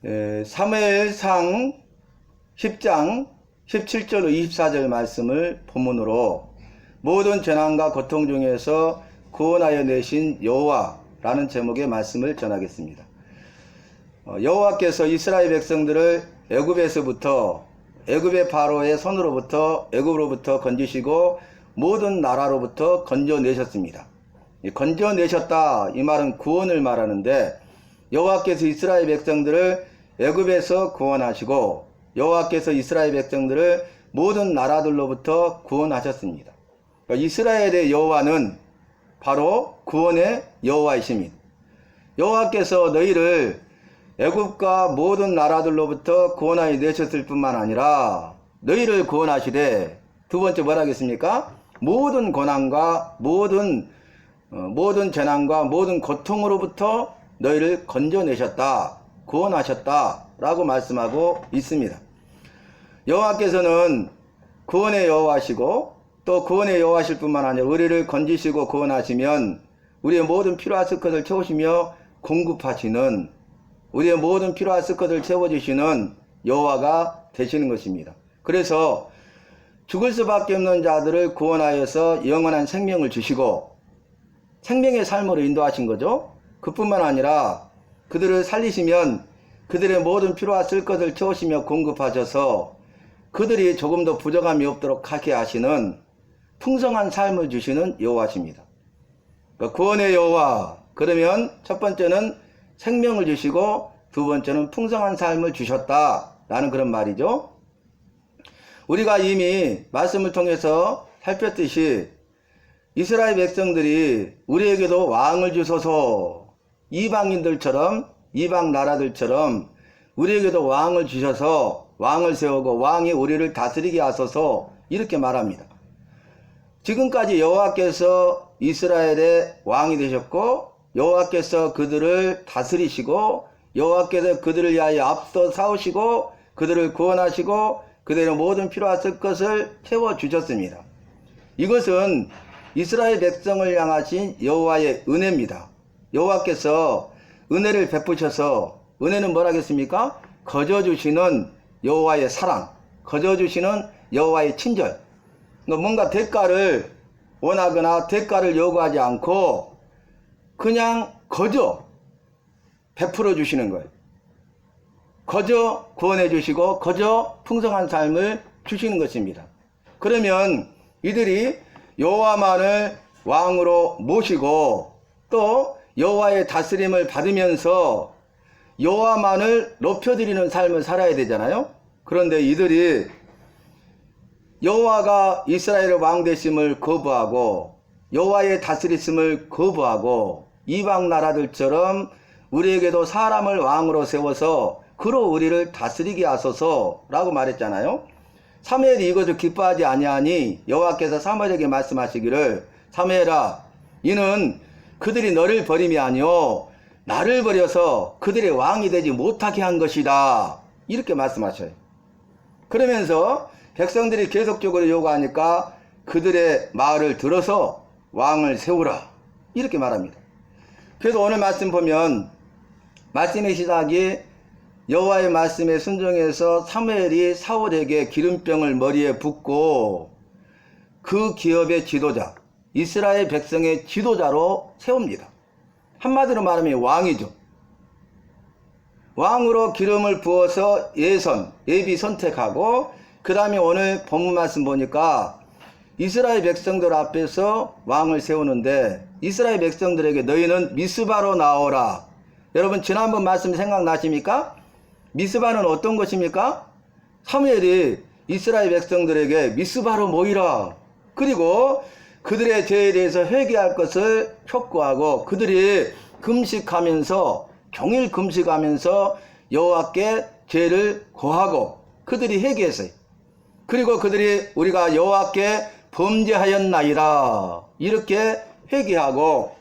사무엘상 10장 17절 24절 말씀을 본문으로 모든 재난과 고통 중에서 구원하여 내신 여호와라는 제목의 말씀을 전하겠습니다. 여호와께서 이스라엘 백성들을 애굽에서부터 애굽의 바로의 손으로부터 애굽으로부터 건지시고 모든 나라로부터 건져내셨습니다. 건져내셨다 이 말은 구원을 말하는데, 여호와께서 이스라엘 백성들을 애굽에서 구원하시고 여호와께서 이스라엘 백성들을 모든 나라들로부터 구원하셨습니다. 그러니까 이스라엘의 여호와는 바로 구원의 여호와이십니다. 여호와께서 너희를 애굽과 모든 나라들로부터 구원하여 내셨을 뿐만 아니라 너희를 구원하시되, 두 번째 뭐라 하겠습니까? 모든 고난과 모든 재난과 모든 고통으로부터 너희를 건져내셨다, 구원하셨다 라고 말씀하고 있습니다. 여호와께서는 구원의 여호와시고 또 구원의 여호와실 뿐만 아니라 우리를 건지시고 구원하시면 우리의 모든 필요하실 것을 채우시며 공급하시는, 우리의 모든 필요하실 것을 채워주시는 여호와가 되시는 것입니다. 그래서 죽을 수밖에 없는 자들을 구원하여서 영원한 생명을 주시고 생명의 삶으로 인도하신 거죠. 그뿐만 아니라 그들을 살리시면 그들의 모든 필요하실 것을 채우시며 공급하셔서 그들이 조금 더 부족함이 없도록 하게 하시는 풍성한 삶을 주시는 여호와십니다. 그러니까 구원의 여호와, 그러면 첫 번째는 생명을 주시고 두 번째는 풍성한 삶을 주셨다라는 그런 말이죠. 우리가 이미 말씀을 통해서 살폈듯이 이스라엘 백성들이 우리에게도 왕을 주소서, 이방인들처럼 이방 나라들처럼 우리에게도 왕을 주셔서 왕을 세우고 왕이 우리를 다스리게 하소서 이렇게 말합니다. 지금까지 여호와께서 이스라엘의 왕이 되셨고 여호와께서 그들을 다스리시고 여호와께서 그들을 위하여 앞서 싸우시고 그들을 구원하시고 그들의 모든 필요하실 것을 채워주셨습니다. 이것은 이스라엘 백성을 향하신 여호와의 은혜입니다. 여호와께서 은혜를 베푸셔서, 은혜는 뭐라겠습니까? 거저주시는 여호와의 사랑, 거저주시는 여호와의 친절. 뭔가 대가를 원하거나 대가를 요구하지 않고 그냥 거저 베풀어 주시는 거예요. 거저 구원해 주시고 거저 풍성한 삶을 주시는 것입니다. 그러면 이들이 여호와만을 왕으로 모시고 또 여호와의 다스림을 받으면서 여호와만을 높여드리는 삶을 살아야 되잖아요. 그런데 이들이 여호와가 이스라엘의 왕 되심을 거부하고 여호와의 다스리심을 거부하고 이방 나라들처럼 우리에게도 사람을 왕으로 세워서 그로 우리를 다스리게 하소서라고 말했잖아요. 사무엘이 이것을 기뻐하지 아니하니 여호와께서 사무엘에게 말씀하시기를, 사무엘아, 이는 그들이 너를 버림이 아니오 나를 버려서 그들의 왕이 되지 못하게 한 것이다, 이렇게 말씀하셔요. 그러면서 백성들이 계속적으로 요구하니까 그들의 말을 들어서 왕을 세우라, 이렇게 말합니다. 그래서 오늘 말씀 보면 말씀의 시작이 여호와의 말씀에 순종해서 사무엘이 사울에게 기름병을 머리에 붓고 그 기업의 지도자, 이스라엘 백성의 지도자로 세웁니다. 한마디로 말하면 왕이죠. 왕으로 기름을 부어서 예비 선택하고, 그 다음에 오늘 본문 말씀 보니까 이스라엘 백성들 앞에서 왕을 세우는데, 이스라엘 백성들에게 너희는 미스바로 나오라. 여러분 지난번 말씀 생각나십니까? 미스바는 어떤 것입니까? 사무엘이 이스라엘 백성들에게 미스바로 모이라, 그리고 그들의 죄에 대해서 회개할 것을 촉구하고 그들이 금식하면서, 종일 금식하면서 여호와께 죄를 고하고 그들이 회개했어요. 그리고 그들이 우리가 여호와께 범죄하였나이다 이렇게 회개하고,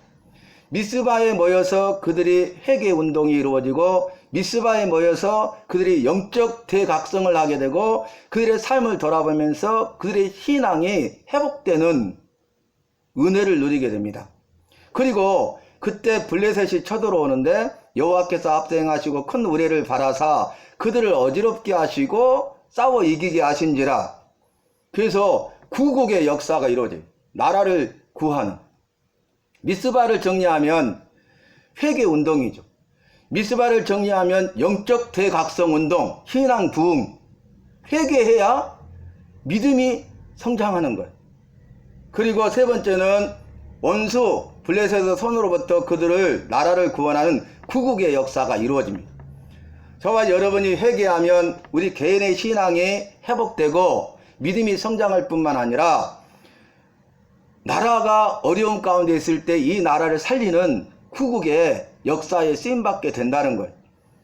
미스바에 모여서 그들이 회개 운동이 이루어지고 미스바에 모여서 그들이 영적 대각성을 하게 되고 그들의 삶을 돌아보면서 그들의 신앙이 회복되는 은혜를 누리게 됩니다. 그리고 그때 블레셋이 쳐들어오는데 여호와께서 압수행하시고 큰 우레를 바라사 그들을 어지럽게 하시고 싸워 이기게 하신지라. 그래서 구국의 역사가 이루어져요. 나라를 구하는. 미스바를 정리하면 회개 운동이죠. 미스바를 정리하면 영적 대각성 운동, 신앙 부흥. 회개해야 믿음이 성장하는 거예요. 그리고 세 번째는 원수 블레셋의 손으로부터 그들을 나라를 구원하는 구국의 역사가 이루어집니다. 저와 여러분이 회개하면 우리 개인의 신앙이 회복되고 믿음이 성장할 뿐만 아니라 나라가 어려움 가운데 있을 때 이 나라를 살리는 구국의 역사에 쓰임받게 된다는 거예요.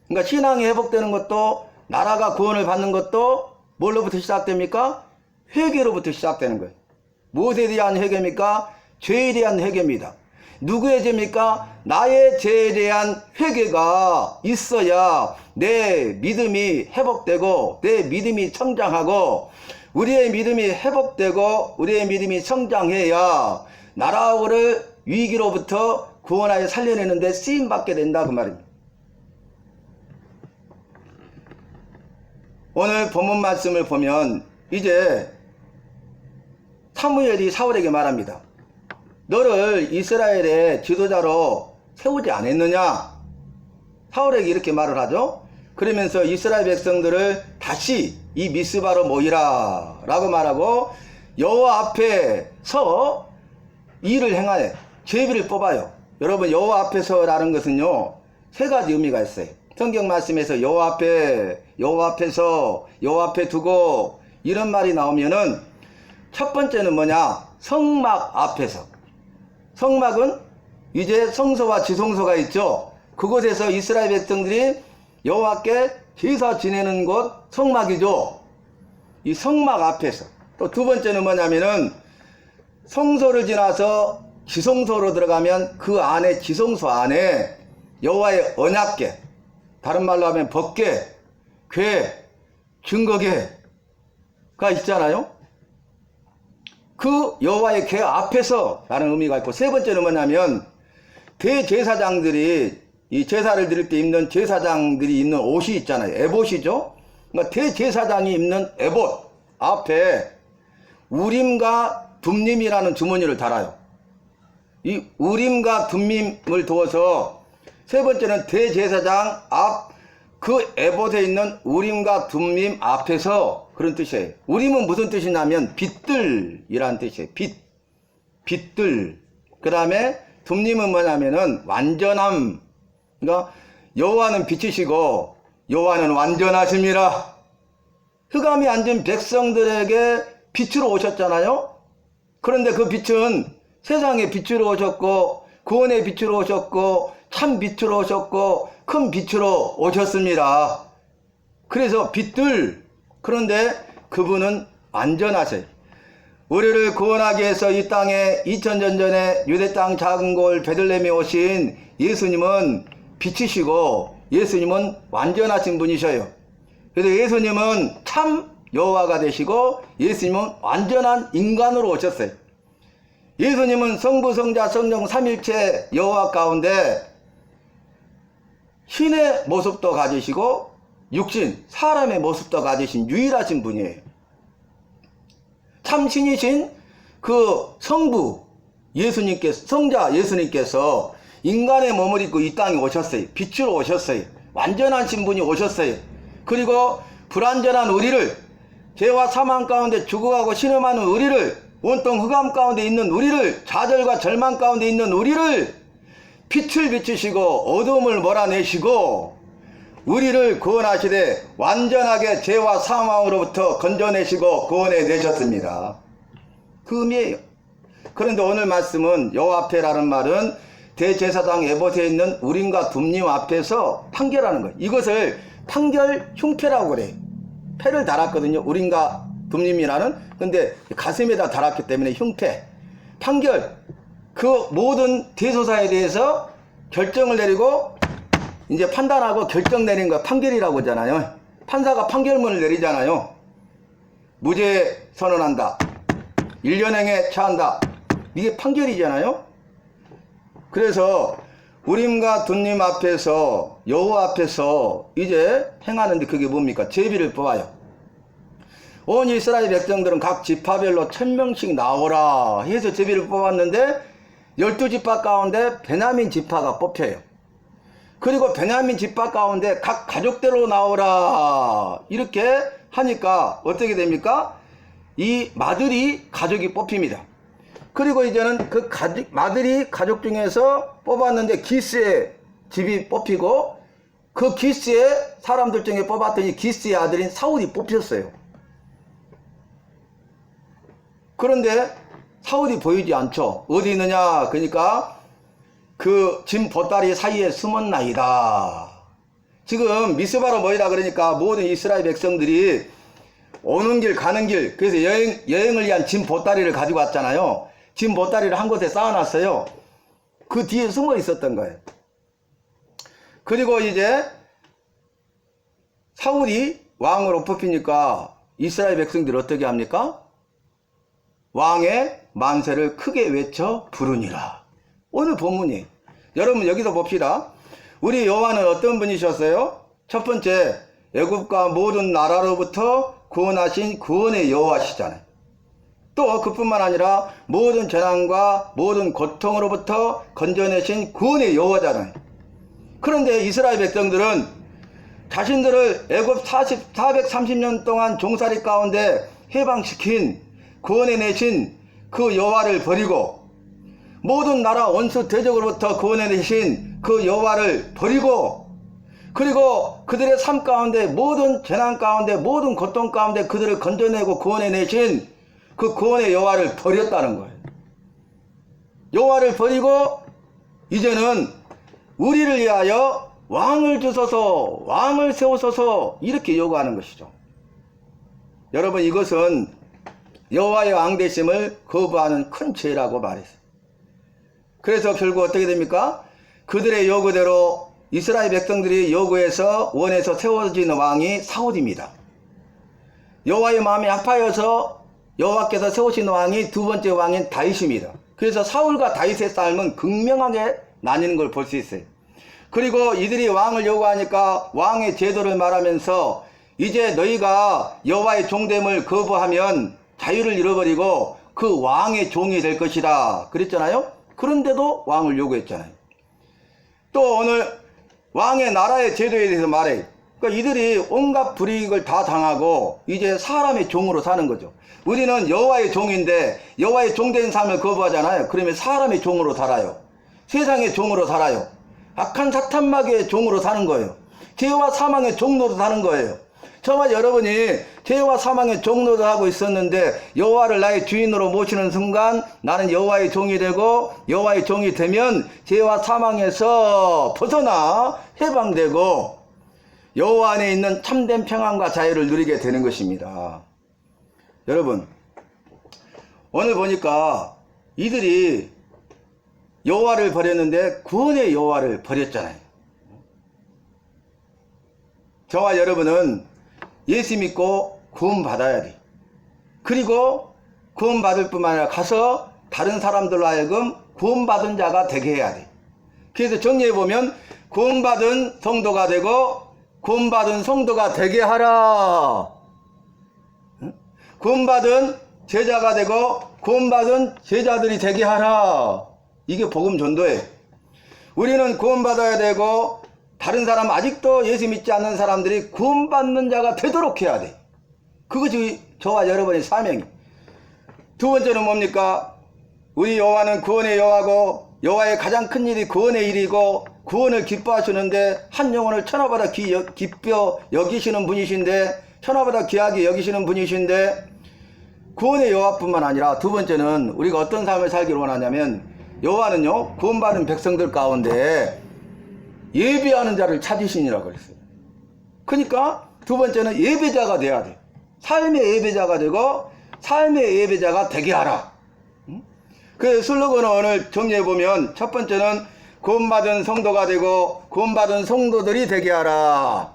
그러니까 신앙이 회복되는 것도 나라가 구원을 받는 것도 뭘로부터 시작됩니까? 회개로부터 시작되는 거예요. 무엇에 대한 회개입니까? 죄에 대한 회개입니다. 누구의 죄입니까? 나의 죄에 대한 회개가 있어야 내 믿음이 회복되고 내 믿음이 성장하고 우리의 믿음이 회복되고 우리의 믿음이 성장해야 나라를 위기로부터 구원하여 살려내는 데 쓰임받게 된다 그 말입니다. 오늘 본문 말씀을 보면 이제 사무엘이 사울에게 말합니다. 너를 이스라엘의 지도자로 세우지 않았느냐? 사울에게 이렇게 말을 하죠. 그러면서 이스라엘 백성들을 다시 이 미스바로 모이라 라고 말하고 여호와 앞에 서 일을 행하네. 제비를 뽑아요. 여러분 여호와 앞에서라는 것은요 세 가지 의미가 있어요. 성경 말씀에서 여호와 앞에, 여호와 앞에서, 여호와 앞에 두고 이런 말이 나오면은 첫 번째는 뭐냐? 성막 앞에서. 성막은 이제 성소와 지성소가 있죠. 그곳에서 이스라엘 백성들이 여호와께 제사 지내는 곳 성막이죠. 이 성막 앞에서. 또 두 번째는 뭐냐면은 성소를 지나서 지성소로 들어가면 그 안에 지성소 안에 여호와의 언약궤, 다른 말로 하면 법궤, 궤, 증거궤가 있잖아요. 그 여호와의 궤 앞에서 라는 의미가 있고, 세 번째는 뭐냐면 대제사장들이 이 제사를 드릴 때 입는 제사장들이 입는 옷이 있잖아요. 에봇이죠. 그러니까 대제사장이 입는 에봇 앞에 우림과 둠림이라는 주머니를 달아요. 이 우림과 둠림을 두어서 세 번째는 대제사장 앞 그 에봇에 있는 우림과 둠림 앞에서, 그런 뜻이에요. 우림은 무슨 뜻이냐면 빛들이라는 뜻이에요. 빛들. 그 다음에 둠림은 뭐냐면은 완전함. 그러니까 여호와는 빛이시고 여호와는 완전하심이라. 흑암이 앉은 백성들에게 빛으로 오셨잖아요. 그런데 그 빛은 세상의 빛으로 오셨고 구원의 빛으로 오셨고 참 빛으로 오셨고 큰 빛으로 오셨습니다. 그래서 빛들. 그런데 그분은 완전하세요. 우리를 구원하기 위해서 이 땅에 2000년 전에 유대 땅 작은 곳 베들레헴에 오신 예수님은 빛이시고 예수님은 완전하신 분이셔요. 그래서 예수님은 참 여호와가 되시고 예수님은 완전한 인간으로 오셨어요. 예수님은 성부, 성자, 성령 삼일체 여호와 가운데 신의 모습도 가지시고 육신, 사람의 모습도 가지신 유일하신 분이에요. 참 신이신 그 성부 예수님께서, 성자 예수님께서 인간의 몸을 입고 이 땅에 오셨어요. 빛으로 오셨어요. 완전하신 분이 오셨어요. 그리고 불완전한 우리를, 죄와 사망 가운데 죽어가고 신음하는 우리를, 온통 흑암 가운데 있는 우리를, 좌절과 절망 가운데 있는 우리를 빛을 비추시고 어둠을 몰아내시고 우리를 구원하시되 완전하게 죄와 사망으로부터 건져내시고 구원해 내셨습니다. 그 의미예요. 그런데 오늘 말씀은 여호와 앞에라는 말은 대제사장 에봇에 있는 우림과 둠림 앞에서 판결하는 거예요. 이것을 판결 흉패라고 그래요. 패를 달았거든요. 우림과 둠림이라는. 근데 가슴에다 달았기 때문에 흉패. 판결. 그 모든 대소사에 대해서 결정을 내리고 이제 판단하고 결정 내린 거 판결이라고 하잖아요. 판사가 판결문을 내리잖아요. 무죄 선언한다. 1년행에 처한다. 이게 판결이잖아요. 그래서 우림과 둔님 앞에서 여호와 앞에서 이제 행하는데 그게 뭡니까? 제비를 뽑아요. 온 이스라엘 백성들은 각 지파별로 1000명씩 나오라 해서 제비를 뽑았는데 12지파 가운데 베냐민 지파가 뽑혀요. 그리고 베냐민 지파 가운데 각 가족대로 나오라 이렇게 하니까 어떻게 됩니까? 이 마들이 가족이 뽑힙니다. 그리고 이제는 그 마들이 가족 중에서 뽑았는데 기스의 집이 뽑히고 그 기스의 사람들 중에 뽑았더니 기스의 아들인 사울이 뽑혔어요. 그런데 사울이 보이지 않죠. 어디 있느냐? 그러니까 그 짐 보따리 사이에 숨었나이다. 지금 미스바로 모이라 그러니까 모든 이스라엘 백성들이 오는 길 가는 길, 그래서 여행을 위한 짐 보따리를 가지고 왔잖아요. 짐 보따리를 한 곳에 쌓아놨어요. 그 뒤에 숨어 있었던 거예요. 그리고 이제 사울이 왕으로 뽑히니까 이스라엘 백성들이 어떻게 합니까? 왕의 만세를 크게 외쳐 부르니라. 오늘 본문이 여러분 여기서 봅시다. 우리 여호와는 어떤 분이셨어요? 첫 번째, 애굽과 모든 나라로부터 구원하신 구원의 여호와시잖아요. 또 그뿐만 아니라 모든 재난과 모든 고통으로부터 건져내신 구원의 여호와잖아요. 그런데 이스라엘 백성들은 자신들을 애굽 430년 동안 종살이 가운데 해방시킨 구원해내신 그 여호와를 버리고 모든 나라 원수 대적으로부터 구원해내신 그 여호와를 버리고 그리고 그들의 삶 가운데 모든 재난 가운데 모든 고통 가운데 그들을 건져내고 구원해내신 그 구원의 여호와를 버렸다는 거예요. 여호와를 버리고 이제는 우리를 위하여 왕을 주소서, 왕을 세우소서 이렇게 요구하는 것이죠. 여러분 이것은 여호와의 왕되심을 거부하는 큰 죄라고 말했어요. 그래서 결국 어떻게 됩니까? 그들의 요구대로 이스라엘 백성들이 요구해서 원해서 세워진 왕이 사울입니다. 여호와의 마음이 아파여서 여호와께서 세우신 왕이 두 번째 왕인 다윗입니다. 그래서 사울과 다윗의 삶은 극명하게 나뉘는 걸 볼 수 있어요. 그리고 이들이 왕을 요구하니까 왕의 제도를 말하면서 이제 너희가 여호와의 종됨을 거부하면 자유를 잃어버리고 그 왕의 종이 될 것이다 그랬잖아요. 그런데도 왕을 요구했잖아요. 또 오늘 왕의 나라의 제도에 대해서 말해. 그러니까 이들이 온갖 불이익을 다 당하고 이제 사람의 종으로 사는 거죠. 우리는 여호와의 종인데 여호와의 종된 삶을 거부하잖아요. 그러면 사람의 종으로 살아요. 세상의 종으로 살아요. 악한 사탄마귀의 종으로 사는 거예요. 죄와 사망의 종로로 사는 거예요. 저와 여러분이 죄와 사망의 종로를 하고 있었는데 여호와를 나의 주인으로 모시는 순간 나는 여호와의 종이 되고 여호와의 종이 되면 죄와 사망에서 벗어나 해방되고 여호와 안에 있는 참된 평안과 자유를 누리게 되는 것입니다. 여러분 오늘 보니까 이들이 여호와를 버렸는데 구원의 여호와를 버렸잖아요. 저와 여러분은 예수 믿고 구원 받아야 돼. 그리고 구원 받을 뿐만 아니라 가서 다른 사람들로 하여금 구원 받은 자가 되게 해야 돼. 그래서 정리해 보면 구원 받은 성도가 되고 구원 받은 성도가 되게 하라. 구원 받은 제자가 되고 구원 받은 제자들이 되게 하라. 이게 복음 전도예요. 우리는 구원 받아야 되고 다른 사람 아직도 예수 믿지 않는 사람들이 구원받는 자가 되도록 해야 돼. 그것이 저와 여러분의 사명이. 두 번째는 뭡니까? 우리 여호와는 구원의 여호와고 여호와의 가장 큰 일이 구원의 일이고 구원을 기뻐하시는데 한 영혼을 천하보다 기뻐 여기시는 분이신데 천하보다 귀하게 여기시는 분이신데 구원의 여호와뿐만 아니라 두 번째는 우리가 어떤 삶을 살기를 원하냐면 여호와는요 구원받은 백성들 가운데 예배하는 자를 찾으시니라고 그랬어요. 그러니까 두 번째는 예배자가 돼야 돼. 삶의 예배자가 되고 삶의 예배자가 되게 하라. 그 슬로건을 오늘 정리해보면 첫 번째는 구원받은 성도가 되고 구원받은 성도들이 되게 하라.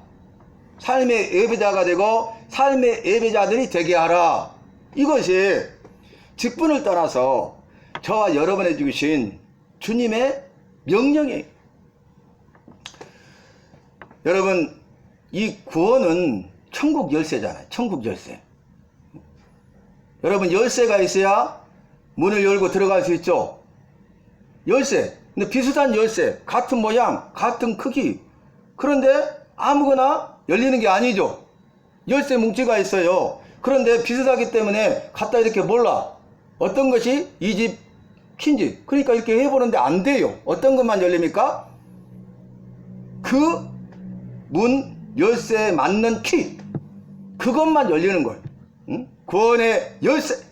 삶의 예배자가 되고 삶의 예배자들이 되게 하라. 이것이 직분을 떠나서 저와 여러분에게 주신 주님의 명령이에요. 여러분, 이 구원은 천국 열쇠잖아요. 천국 열쇠. 여러분, 열쇠가 있어야 문을 열고 들어갈 수 있죠. 열쇠. 근데 비슷한 열쇠, 같은 모양, 같은 크기. 그런데 아무거나 열리는 게 아니죠. 열쇠 뭉치가 있어요. 그런데 비슷하기 때문에 갖다 이렇게 몰라. 어떤 것이 이 집 킨지. 그러니까 이렇게 해보는데 안 돼요. 어떤 것만 열립니까? 그 문 열쇠에 맞는 키. 그것만 열리는 거예요. 응? 구원의 열쇠.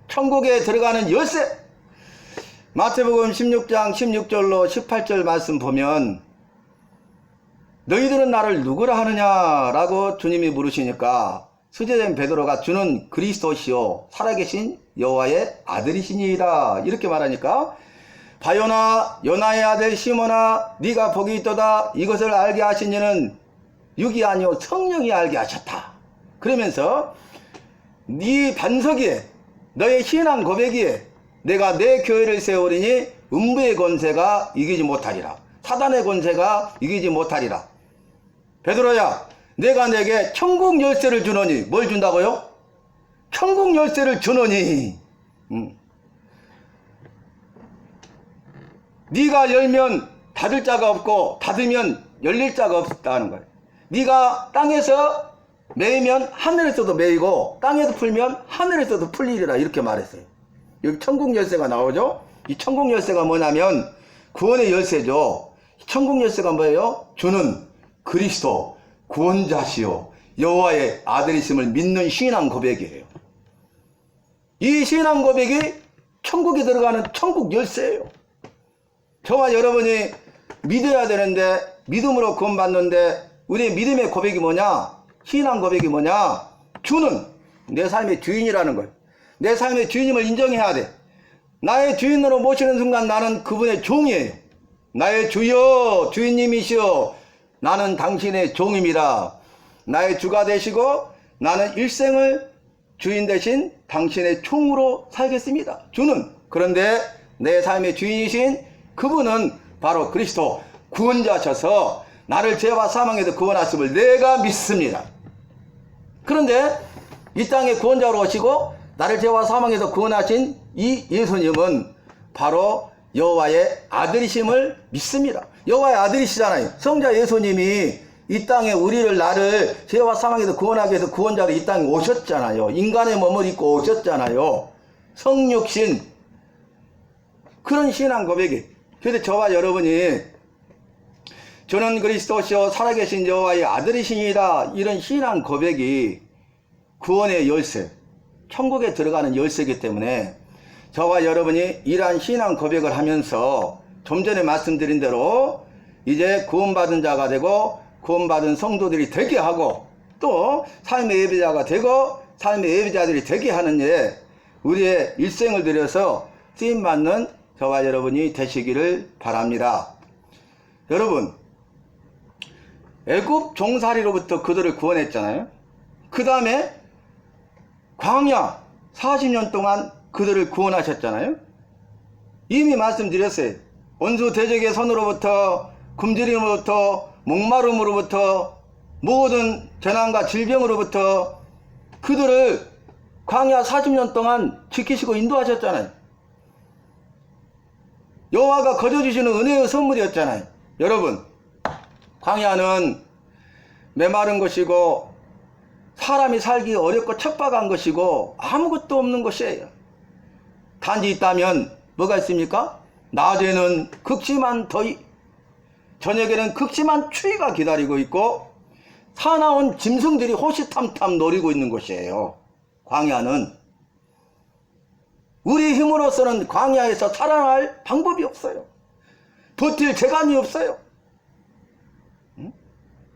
천국에 들어가는 열쇠. 마태복음 16장 16절로 18절 말씀 보면 너희들은 나를 누구라 하느냐라고 주님이 물으시니까 수제자인 베드로가 주는 그리스도시요 살아계신 여호와의 아들이시니이다 이렇게 말하니까 바요나 요나의 아들 시몬아 네가 복이 있도다 이것을 알게 하신 이는 육이 아니요 성령이 알게 하셨다. 그러면서 네 반석이에 너의 신앙 고백이에 내가 내 교회를 세우리니 음부의 권세가 이기지 못하리라. 사단의 권세가 이기지 못하리라. 베드로야 내가 내게 천국 열쇠를 주노니 뭘 준다고요? 천국 열쇠를 주노니 네가 열면 닫을 자가 없고 닫으면 열릴 자가 없다는 거예요. 네가 땅에서 매이면 하늘에서도 매이고 땅에서 풀면 하늘에서도 풀리리라 이렇게 말했어요. 여기 천국 열쇠가 나오죠. 이 천국 열쇠가 뭐냐면 구원의 열쇠죠. 천국 열쇠가 뭐예요? 주는 그리스도 구원자시요 여호와의 아들이심을 믿는 신앙 고백이에요. 이 신앙 고백이 천국에 들어가는 천국 열쇠예요. 저와 여러분이 믿어야 되는데 믿음으로 구원받는데 우리의 믿음의 고백이 뭐냐? 신앙 고백이 뭐냐? 주는 내 삶의 주인이라는 거예요. 내 삶의 주인임을 인정해야 돼. 나의 주인으로 모시는 순간 나는 그분의 종이에요. 나의 주여 주인님이시여 나는 당신의 종입니다. 나의 주가 되시고 나는 일생을 주인 대신 당신의 총으로 살겠습니다. 주는. 그런데 내 삶의 주인이신 그분은 바로 그리스도 구원자셔서 나를 죄와 사망에서 구원하심을 내가 믿습니다. 그런데 이 땅에 구원자로 오시고 나를 죄와 사망에서 구원하신 이 예수님은 바로 여호와의 아들이심을 믿습니다. 여호와의 아들이시잖아요. 성자 예수님이 이 땅에 우리를 나를 죄와 사망에서 구원하기 위해서 구원자로 이 땅에 오셨잖아요. 인간의 몸을 입고 오셨잖아요. 성육신 그런 신앙 고백이. 그래서 저와 여러분이 저는 그리스도시요 살아계신 여호와의 아들이시니라 이런 신앙 고백이 구원의 열쇠, 천국에 들어가는 열쇠이기 때문에 저와 여러분이 이러한 신앙 고백을 하면서 좀 전에 말씀드린 대로 이제 구원받은 자가 되고 구원받은 성도들이 되게 하고 또 삶의 예배자가 되고 삶의 예배자들이 되게 하는 예 우리의 일생을 들여서 쓰임받는 저와 여러분이 되시기를 바랍니다. 여러분 애굽 종살이로부터 그들을 구원했잖아요. 그 다음에 광야 40년 동안 그들을 구원하셨잖아요. 이미 말씀드렸어요. 원수 대적의 손으로부터 굶주림으로부터 목마름으로부터 모든 재난과 질병으로부터 그들을 광야 40년 동안 지키시고 인도하셨잖아요. 여호와가 거저주시는 은혜의 선물이었잖아요. 여러분 광야는 메마른 것이고 사람이 살기 어렵고 척박한 것이고 아무것도 없는 것이에요. 단지 있다면 뭐가 있습니까? 낮에는 극심한 더위, 저녁에는 극심한 추위가 기다리고 있고 사나운 짐승들이 호시탐탐 노리고 있는 곳이에요. 광야는 우리 힘으로서는 광야에서 살아날 방법이 없어요. 버틸 재간이 없어요.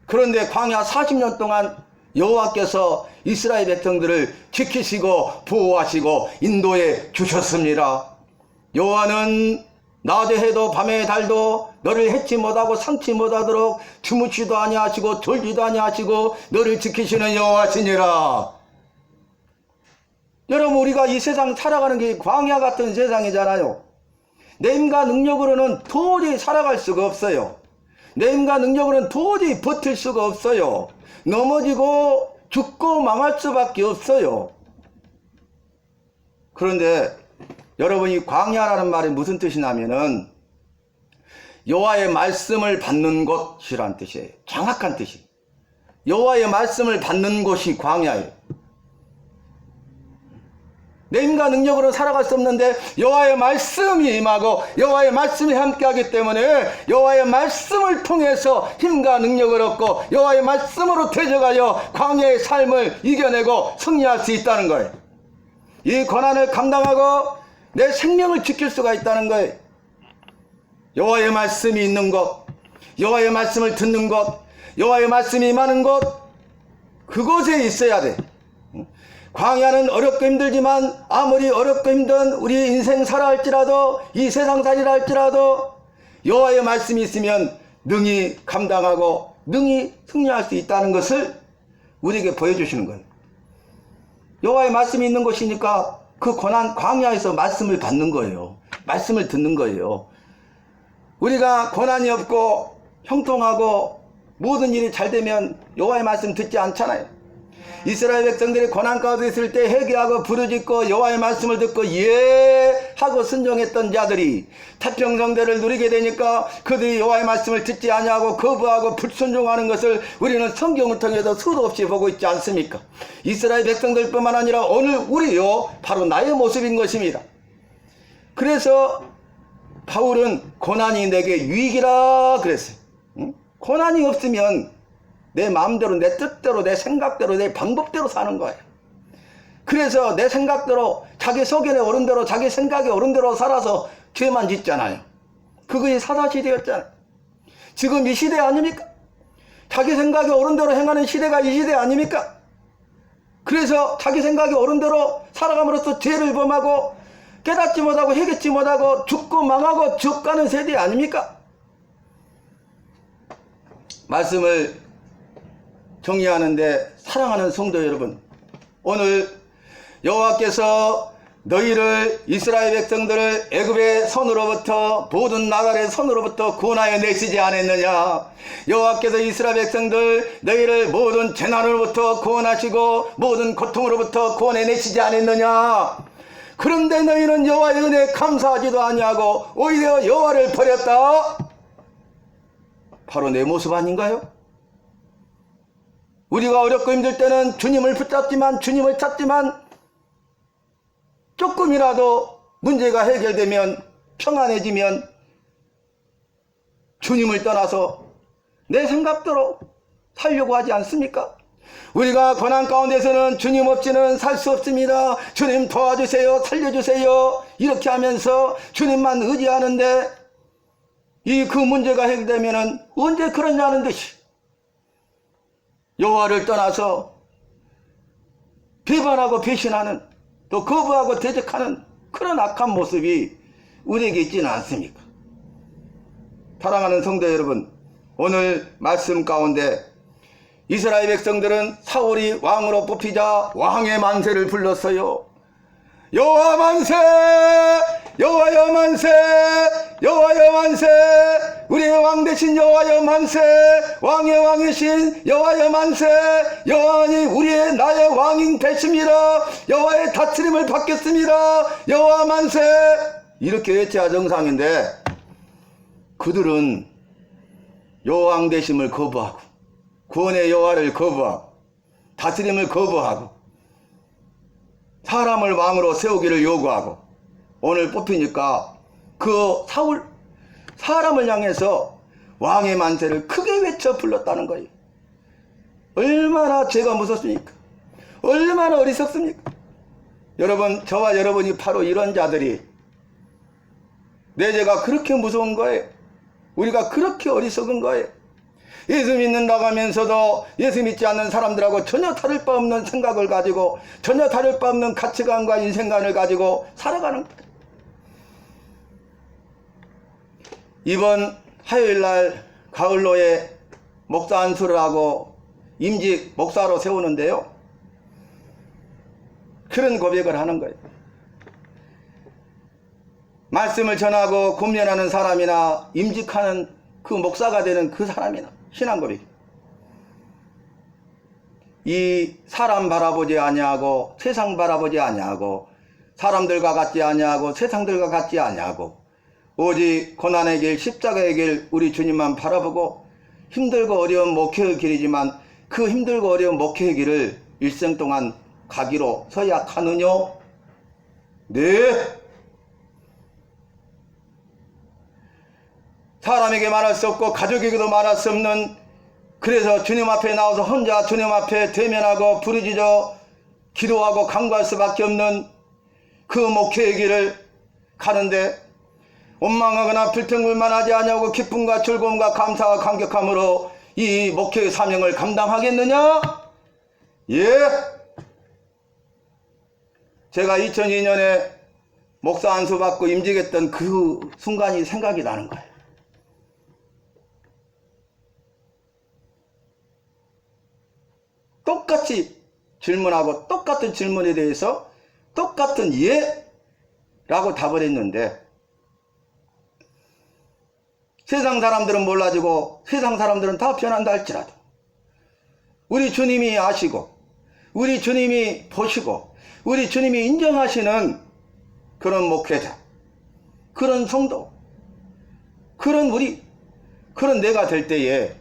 그런데 광야 40년 동안 여호와께서 이스라엘 백성들을 지키시고 보호하시고 인도해 주셨습니다. 여호와는 낮에 해도 밤에 달도 너를 해치 못하고 상치 못하도록 주무시도 아니하시고 졸지도 아니하시고 너를 지키시는 여호와시니라. 여러분 우리가 이 세상 살아가는 게 광야 같은 세상이잖아요. 내 힘과 능력으로는 도저히 살아갈 수가 없어요. 내 힘과 능력으로는 도저히 버틸 수가 없어요. 넘어지고 죽고 망할 수밖에 없어요. 그런데 여러분이 광야라는 말이 무슨 뜻이냐면은 여호와의 말씀을 받는 곳이란 뜻이에요. 정확한 뜻이. 여호와의 말씀을 받는 곳이 광야예요. 내 힘과 능력으로 살아갈 수 없는데 여호와의 말씀이 임하고 여호와의 말씀이 함께하기 때문에 여호와의 말씀을 통해서 힘과 능력을 얻고 여호와의 말씀으로 대적하여 광야의 삶을 이겨내고 승리할 수 있다는 거예요. 이 고난을 감당하고 내 생명을 지킬 수가 있다는 거예요. 여호와의 말씀이 있는 곳, 여호와의 말씀을 듣는 곳, 여호와의 말씀이 임하는 곳, 그곳에 있어야 돼. 광야는 어렵고 힘들지만 아무리 어렵고 힘든 우리 인생 살아 할지라도 이 세상 살이라 할지라도 여호와의 말씀이 있으면 능히 감당하고 능히 승리할 수 있다는 것을 우리에게 보여주시는 거예요. 여호와의 말씀이 있는 곳이니까 그 고난 광야에서 말씀을 받는 거예요. 말씀을 듣는 거예요. 우리가 고난이 없고 형통하고 모든 일이 잘 되면 여호와의 말씀 듣지 않잖아요. 이스라엘 백성들이 고난 가운데 있을 때 회개하고 부르짖고 여호와의 말씀을 듣고 예 하고 순종했던 자들이 태평성대를 누리게 되니까 그들이 여호와의 말씀을 듣지 아니하고 거부하고 불순종하는 것을 우리는 성경을 통해서 수도 없이 보고 있지 않습니까? 이스라엘 백성들뿐만 아니라 오늘 우리요 바로 나의 모습인 것입니다. 그래서 바울은 고난이 내게 유익이라 그랬어요. 응? 고난이 없으면 내 마음대로 내 뜻대로 내 생각대로 내 방법대로 사는 거예요. 그래서 내 생각대로 자기 소견에 오른 대로 자기 생각에 오른 대로 살아서 죄만 짓잖아요. 그것이 사사시대였잖아요. 지금 이 시대 아닙니까? 자기 생각에 오른 대로 행하는 시대가 이 시대 아닙니까? 그래서 자기 생각에 오른 대로 살아감으로써 죄를 범하고 깨닫지 못하고 해결치 못하고 죽고 망하고 죽가는 세대 아닙니까? 말씀을 정리하는데 사랑하는 성도 여러분, 오늘 여호와께서 너희를 이스라엘 백성들을 애굽의 손으로부터 모든 나라의 손으로부터 구원하여 내시지 않았느냐? 여호와께서 이스라엘 백성들 너희를 모든 재난으로부터 구원하시고 모든 고통으로부터 구원해 내시지 않았느냐? 그런데 너희는 여호와의 은혜에 감사하지도 아니하고 오히려 여호와를 버렸다. 바로 내 모습 아닌가요? 우리가 어렵고 힘들 때는 주님을 붙잡지만 주님을 찾지만 조금이라도 문제가 해결되면 평안해지면 주님을 떠나서 내 생각대로 살려고 하지 않습니까? 우리가 고난 가운데서는 주님 없이는 살 수 없습니다. 주님 도와주세요, 살려주세요 이렇게 하면서 주님만 의지하는데 그 문제가 해결되면 언제 그러냐는 듯이 여호와를 떠나서 배반하고 배신하는 또 거부하고 대적하는 그런 악한 모습이 우리에게 있지는 않습니까? 사랑하는 성도 여러분, 오늘 말씀 가운데 이스라엘 백성들은 사울이 왕으로 뽑히자 왕의 만세를 불렀어요. 여호와 만세! 여호와여 만세! 여호와여 만세! 우리의 왕 되신 여호와여 만세! 왕의 왕이신 여호와여 만세! 여호와니 우리의 나의 왕인 되십니다. 여호와의 다스림을 받겠습니다. 여호와 만세! 이렇게 외쳐야 정상인데 그들은 여호와 왕 되심을 거부하고 구원의 여호와를 거부하고 다스림을 거부하고 사람을 왕으로 세우기를 요구하고 오늘 뽑히니까 그 사람을 향해서 왕의 만세를 크게 외쳐 불렀다는 거예요. 얼마나 죄가 무섭습니까? 얼마나 어리석습니까? 여러분, 저와 여러분이 바로 이런 자들이 내 죄가 그렇게 무서운 거예요. 우리가 그렇게 어리석은 거예요. 예수 믿는다고 하면서도 예수 믿지 않는 사람들하고 전혀 다를 바 없는 생각을 가지고 전혀 다를 바 없는 가치관과 인생관을 가지고 살아가는 거예요. 이번 화요일날 가을로에 목사 안수를 하고 임직 목사로 세우는데요, 그런 고백을 하는 거예요. 말씀을 전하고 권면하는 사람이나 임직하는 그 목사가 되는 그 사람이나 신앙 고백. 이 사람 바라보지 아니하고 세상 바라보지 아니하고 사람들과 같지 아니하고 세상들과 같지 아니하고 오직 고난의 길 십자가의 길 우리 주님만 바라보고 힘들고 어려운 목회의 길이지만 그 힘들고 어려운 목회의 길을 일생 동안 가기로 서약하느냐? 네. 사람에게 말할 수 없고 가족에게도 말할 수 없는, 그래서 주님 앞에 나와서 혼자 주님 앞에 대면하고 부르짖어 기도하고 간구할 수밖에 없는 그 목회의 길을 가는데 원망하거나 불평불만 하지 아니하고 기쁨과 즐거움과 감사와 감격함으로 이 목회의 사명을 감당하겠느냐? 예. 제가 2002년에 목사 안수 받고 임직했던 그 순간이 생각이 나는 거예요. 똑같이 질문하고 똑같은 질문에 대해서 똑같은 예? 라고 답을 했는데 세상 사람들은 몰라주고 세상 사람들은 다 변한다 할지라도 우리 주님이 아시고 우리 주님이 보시고 우리 주님이 인정하시는 그런 목회자, 그런 성도, 그런 우리, 그런 내가 될 때에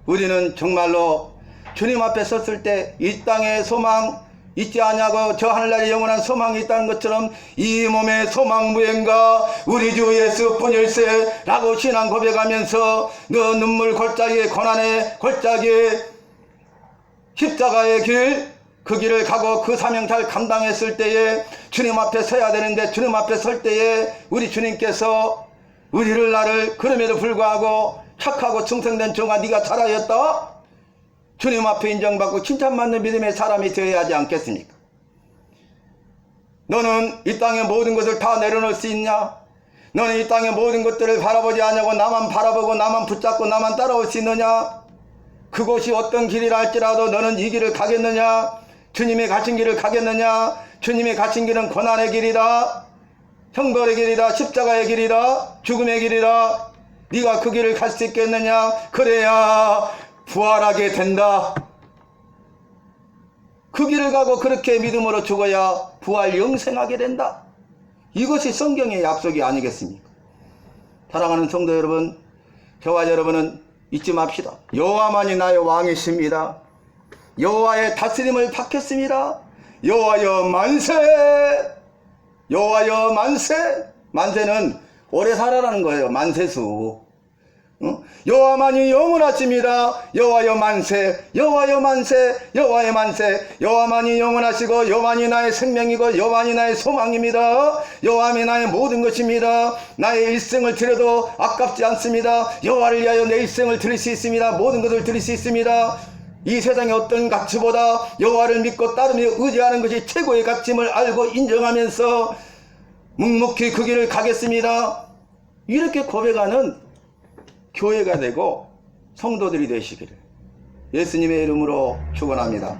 우리는 정말로 주님 앞에 섰을 때 이 땅의 소망 있지 않냐고 저 하늘나라에 영원한 소망이 있다는 것처럼 이 몸의 소망 무행가 우리 주 예수뿐일세 라고 신앙 고백하면서 너 눈물 골짜기에 고난의 골짜기에 십자가의 길, 그 길을 가고 그 사명 잘 감당했을 때에 주님 앞에 서야 되는데 주님 앞에 설 때에 우리 주님께서 우리를 나를 그럼에도 불구하고 착하고 충성된 종아 네가 잘하였다? 주님 앞에 인정받고 칭찬받는 믿음의 사람이 되어야 하지 않겠습니까? 너는 이 땅의 모든 것을 다 내려놓을 수 있냐? 너는 이 땅의 모든 것들을 바라보지 않냐고 나만 바라보고 나만 붙잡고 나만 따라올 수 있느냐? 그곳이 어떤 길이라 할지라도 너는 이 길을 가겠느냐? 주님이 가신 길을 가겠느냐? 주님이 가신 길은 고난의 길이다, 형벌의 길이다, 십자가의 길이다, 죽음의 길이다. 네가 그 길을 갈 수 있겠느냐? 그래야 부활하게 된다. 그 길을 가고 그렇게 믿음으로 죽어야 부활 영생하게 된다. 이것이 성경의 약속이 아니겠습니까? 사랑하는 성도 여러분, 저와 여러분은 잊지 맙시다. 여호와만이 나의 왕이십니다. 여호와의 다스림을 받겠습니다. 여호와여 만세! 여호와여 만세! 만세는 오래 살아라는 거예요. 만세수. 여호와만이 영원하십니다. 여호와여 만세, 여호와여 만세, 여호와여 만세. 여호와만이 영원하시고 여호와만이 나의 생명이고 여호와만이 나의 소망입니다. 여호와만이 나의 모든 것입니다. 나의 일생을 드려도 아깝지 않습니다. 여호와를 위하여 내 일생을 드릴 수 있습니다. 모든 것을 드릴 수 있습니다. 이 세상의 어떤 가치보다 여호와를 믿고 따르며 의지하는 것이 최고의 가치임을 알고 인정하면서 묵묵히 그 길을 가겠습니다. 이렇게 고백하는 교회가 되고 성도들이 되시기를 예수님의 이름으로 축원합니다.